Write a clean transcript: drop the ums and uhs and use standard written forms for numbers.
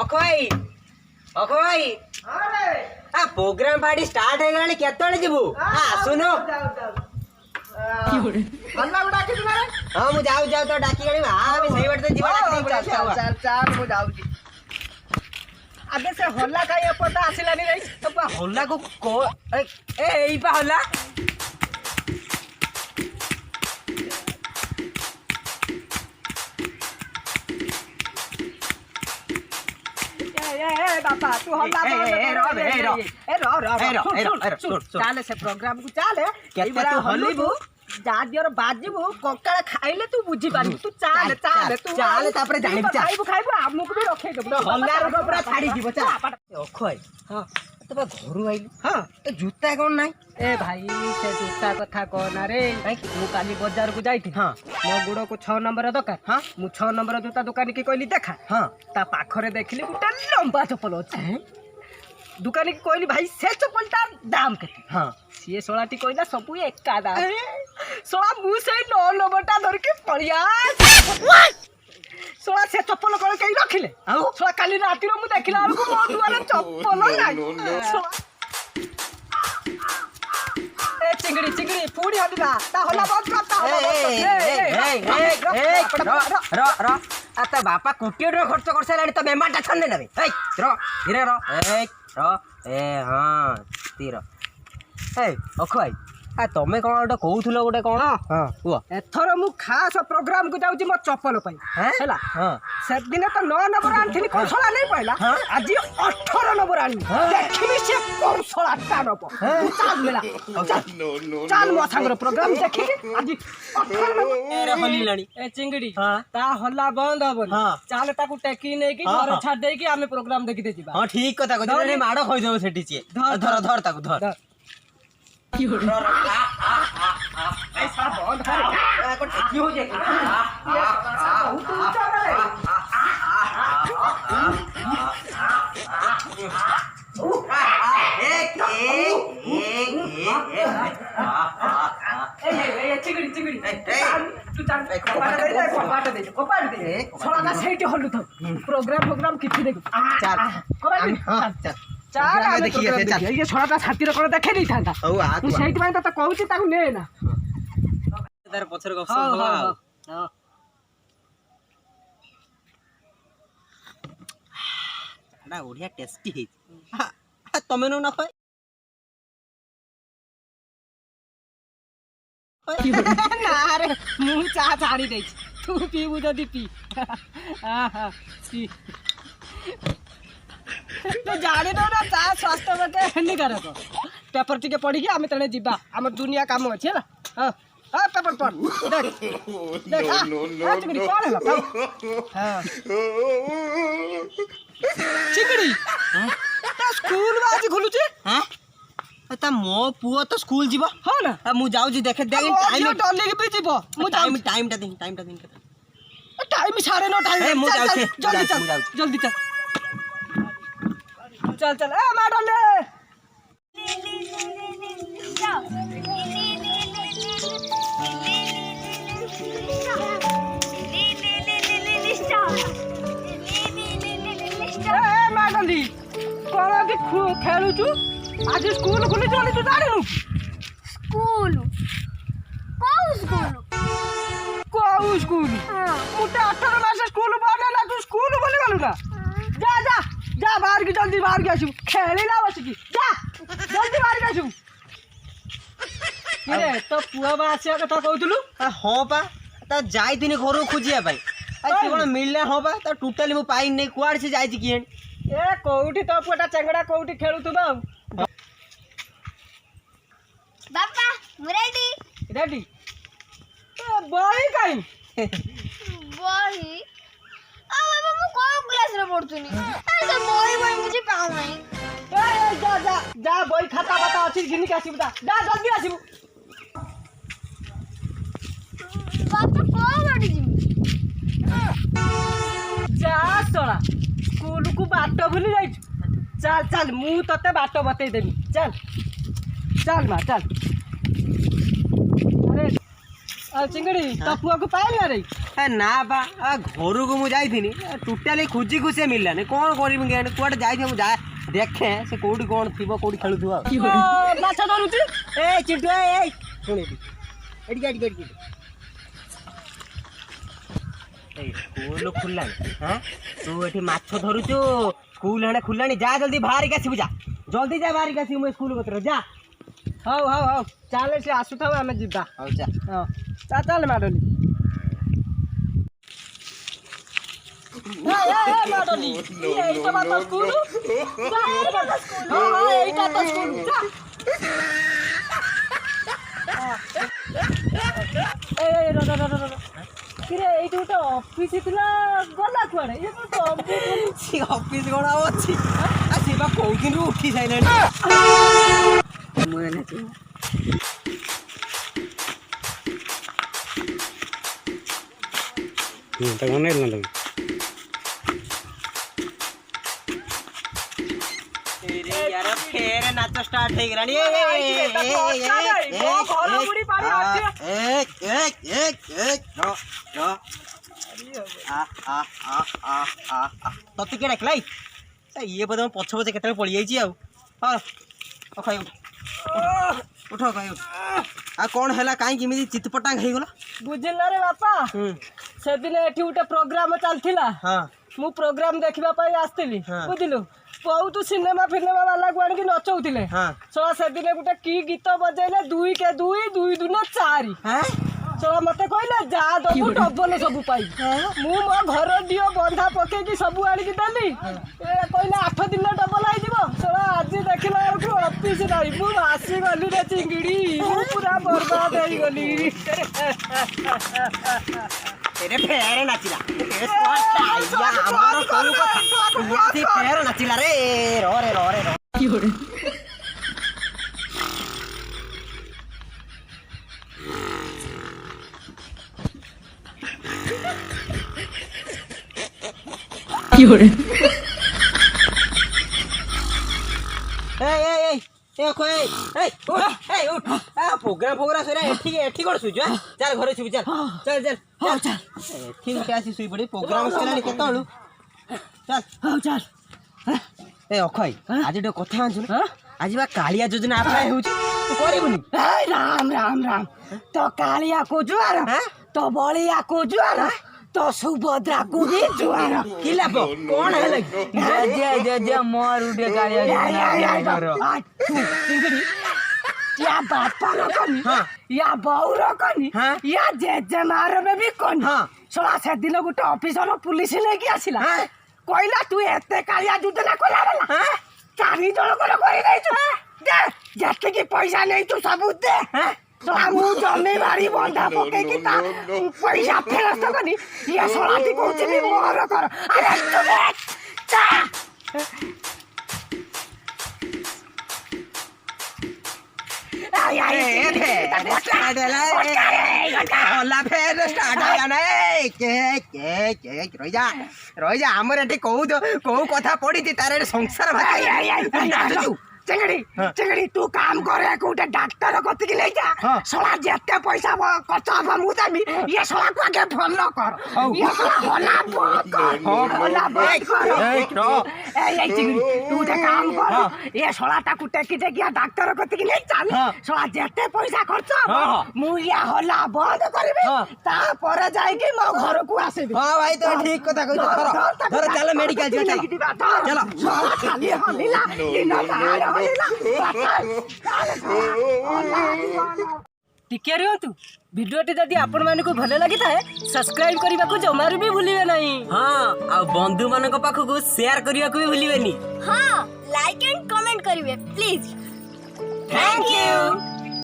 अखोई अखोई आ programme party start हो गलानी केतळे जीवु आसुनो हल्ला उडा कि तुला हां मु जाऊ जाऊ तो डाकी गणी हां भी सही बात जीवा डाकी चल चल चल मु जाउची आगे से हल्ला काई एपटा आसिलानी रे तो हल्ला को ए एई पा हल्ला बापा तू हल्ला चल से प्रोग्राम को चल केते तू हल्लीबू जादियर बाजीबू कक्काळ खाइले तू बुझी पारबू तू चल चल तू चल तापरे जानि खाइबू हमकु भी रखे दबो हल्ला रो पूरा छाड़ी जीवो चल ओखय हां तबे घरु आइलु हां तो जूता कोन नाही ए भाई से जूता कथा कहना रे मु काली बाजार को जाइती हां मो गुडो को 6 नंबर दरकार हां मु 6 नंबर जूता दुकान की कहली देखा हां ता पाखरे देखली गुटा लंबा चप्पल अछि दुकान की कहली भाई से चप्पलटा दाम केते हां सीए सोलाटी कहला सब एका दाम सोला मु से 9 नंबरटा धर के पड़िया सोला से चप्पल कोन कई रखिले सोला काली राती रो मु देखला को मो दुआरे चप्पल नाही सोला ए चिंगड़ी चिंगड़ी पूरी हल्ला ता हल्ला बंद कर ता हल्ला रो आता बापा कोटी रो खर्च कर सालानी तो मेमाटा छन नेबे ए रो धीरे रो ए हां तीर ए अखोई आ तमे कोन ओटा कहउथलो गोटे कोन हां हुआ एथरो मु खास प्रोग्राम को जाउची मो चप्पल पई हैला हां से दिन तो 9 नंबर आनथिनी कौशला नहीं पहला आज 18 नंबर आनी देखिमी से कौशला टानबो चल मेला चल मो संगर प्रोग्राम देखि आज 18 नंबर हली लानी ए चिंगड़ी ता हल्ला बंद हबो चल ताकू टेकी नै कि घर छाड़ दे कि हमें प्रोग्राम देखि दे जीवा हां ठीक कथा कहत रे माडो खइ देबो सेठी छी धर धर ताकू धर की हो ऐसा बंद कर को टेकी हो जाए बहुत ऊंचा रे चिंगड़ी चिंगड़ी तू चल कोपाट दे छोड़ा का सेठी हल्लू था प्रोग्राम किछि देख चल चल चल देखिए चल ये छोड़ा का छाती रे कोन देखे नहीं थांता तू सेठी में तो कहूची ताकू ने ना तार पछर गपसप होला हां ना ओडिया टेस्टी है तमे न खय ना रे मु चा छाड़ी दे तू पीबू जदी पी हां पी तो जाने दो ना चा स्वास्थ्य में हानिकारक पेपर टिके पढ़ी के हमें तने जीवा हमर दुनिया काम अछि ना हां हां पेपर पढ़ देख देख हां चिंगड़ी कौन है हां चिंगड़ी ता स्कूल आज खुलु छी हां ता मो पुओ तो स्कूल जीवो हां ना मु जाउ जी देखे देख टाइम डॉली के भी जीवो मु टाइम टा दिन टाइम 9:30 टाइम मु जाउ जल्दी चल जल्दी चल चल चल ए मैडम ले मैडम दी कोन के खेलु छु आज स्कूल खुली चली तू जानिनु स्कूल मुटे 18 मास स्कूल बनेला तू स्कूल बोली गलु ना जा जा जा बाहर की जल्दी बाहर के आसु खेलीला बस की जा जल्दी बाहर के आसु रे तो पुआ बा आसे कथा कहउतलु हां पा ता जाई दिने घरो खोजिया भाई आ कोन मिलले हां पा ता टोटली मु पाई नै कुआड़ से जाई छी की ए कोउठी तो पुटा चंगड़ा कोउठी खेलुतबा बाबा रेडी रेडी ए बही काई बही आ बाबा मु को क्लास रे पढुतनी अरे बही मुझे पाऊ नहीं ए जा जा जा बही खाता बता अछि गिनी के आसीबू जा जल्दी आसीबू बाबा को बडी जा सोला स्कूल को बाट भूली जाई चल चल मु तते बाट बतई देबी चल चल मां चल अरे ଚିଙ୍ଗିଡି ତୋ ପୁଅକୁ ପାଇଲା ରେ ନା ବା ଘରକୁ ମୁଁ ଯାଇଥିଲି ଟୋଟାଲି ଖୋଜି ଖୁସି ମିଳିଲାନି କ'ଣ କରିବି କେଜାଣି କୁଆଡ଼େ ଯାଇଥିବ ମୁଁ ଦେଖେ ସେ କୋଉଠି କ'ଣ ଥିବ କୋଉଠି ଖେଳୁଥିବ ମାଛ ଧରୁଛି ଏ ଚିଣ୍ଟୁ ଏଇ ଶୁଣିବି ଏଇଠି ଏଇ ସ୍କୁଲ ଖୋଲିଲାଣି ହଁ ତୁ ଏଠି ମାଛ ଧରୁଛୁ ସ୍କୁଲ ହେଣେ ଖୋଲିଲାଣି ଯା ଜଲ୍ଦି ବାହାରିକି ଆସିବୁ ଯା ଜଲ୍ଦି ଯା ବାହାରିକି ଆସିବୁ ମୁଁ ସ୍କୁଲ କତିରେ ଯା ହଉ ହଉ ହଉ ଚାଲେ ସେ ଆସୁଥାଉ ଆମେ ଯିବା ହଉ ଯା ହଁ ଚାଲେ ମାଡଲି ମାଡଲି ଏଇଟା ବା ତ ସ୍କୁଲ ହଁ ଏଇଟା ତ ସ୍କୁଲ କିରେ ଏଇଠି ଗୋଟେ ଅଫିସ ଥିଲା ଗଲା କୁଆଡେ ଅଫିସ କ'ଣ ଆଉ ଅଛି ସେ ବା କୋଉ ଦିନରୁ ଉଠି ସାରିଲାଣି ଫେର ନାଚ ଷ୍ଟାର୍ଟ ହେଇଗଲାଣି ତତେ କିଏ ଡାକିଲା ଇଏ ବୋଧେ ପଛ ପଛେ କେତେବେଳେ ପଳେଇ ଯାଇଛି ଆଉ ଖାଇ ଉଠ ଖାଇ ଉଠ ଆଉ କ'ଣ ହେଲା କାହିଁକି ଏମିତି ଚିତପଟାଙ୍ଗ ହେଇଗଲା ବୁଝିଲା ରେ ବାପା ସେଦିନ ଏଠି ଗୋଟେ ପ୍ରୋଗ୍ରାମ ଚାଲିଥିଲା ମୁଁ ପ୍ରୋଗ୍ରାମ ଦେଖିବା ପାଇଁ ଆସିଥିଲି ବୁଝିଲୁ ବହୁତ ସିନେମା ଫିନେମା ବାଲାକୁ ଆଣିକି ନଚଉଥିଲେ ଶଳା ସେଦିନ ଗୋଟେ କି ଗୀତ ବଜେଇଲେ 2 କେ 2 2 ଦୁନେ 4 ଶଳା ମତେ କହିଲେ ଯା ଦବୁ ଡବଲ ସବୁ ପାଇ ମୁଁ ମୋ ଘର ଦିଅ ବନ୍ଧା ପକେଇକି ସବୁ ଆଣିକି ଦେଲି କହିଲେ 8 ଦିନ ଡବଲ ହେଇଯିବ ଶଳା ଆଜି ଦେଖିଲା ବେଳକୁ ଅଫିସ ନାହିଁ ମୁଁ ଆସିଗଲି ରେ ଚିଙ୍ଗିଡି ମୁଁ ପୁରା ବର୍ବାଦ ହେଇଗଲି ଫେର ନାଚିଲା ଫେର ନାଚିଲା ରେ ରେ ପ୍ରୋଗ୍ରାମ ସରିଲା ଏଠି କ'ଣ ଶୋଇଛୁ ଚାଲ ଘରେ ଶୋଇବୁ ଚାଲ ଚାଲ ଚାଲ ଏଠି ଗୋଟେ ଆସି ଶୋଇ ପଡ଼ି ପ୍ରୋଗ୍ରାମ ସରିଲାଣି କେତେବେଳୁ ଚାଲ ହଉ ଚାଲ ଏ ଅକ୍ଷୟ ଆଜି ଟିକେ କଥା ଆଣିଛୁ ନା ଆଜି ବା କାଳିଆ ଯୋଜନା ଆପ୍ଲାଏ ହେଉଛି ତୁ କରିବୁନି ରାମ ରାମ ରାମ ତ କାଳିଆକୁ ଜୁଆର ତ ବଳିଆକୁ ଜୁଆର ତ ସୁଭଦ୍ରାକୁ ବି ଜୁଆର କି ଲାଭ କ'ଣ ହେଲା ମୋର ଟିକେ କାଳିଆ या बापार कनी या बौर कनी या जेजेमार में भी कनी सोला से दिन गुटे ऑफिसर पुलिस लेके आसिला कहला तू एते कालिया योजना कोला वाला 4 जण कोन करि नै छु दे जत्ते की पैसा नै तू सबूत दे सोला मु जमी बारी बंधा पके की ता पैसा फेरस्त कनी या सोला ती कहू छी मोर कर अरे तू चा ରହିଯା ଆମର ଏଠି କୋଉ କଥା ପଡିଛି ତାର ସଂସାର चिंगड़ी चिंगड़ी तू काम करे कोटे डॉक्टर कतिक ले जा सोला जेते पैसा खर्च अब मु देबी ये सोला को आगे फॉलो कर ये सोला होला बंद कर ए चिंगड़ी तू जे काम कर ये सोला ता कुटे की जगह डॉक्टर कतिक ले चल सोला जेते पैसा खर्च मु ये होला बंद करबे ता पर जाई कि मो घर को आसेबी हां भाई तो ठीक कथा कहू धर चल मेडिकल चल चलो सोला खाली हलिला दिन टिके रुहतु भिडियोटी जदि आपण मानकु भल लगी थाए सब्सक्राइब करने को जमारू भी भूलिबे नहीं हां आ बंधु मानक पाखकु शेयर करने को भी भूलिबेनी हां लाइक एंड कमेंट करिवे प्लीज थैंक यू।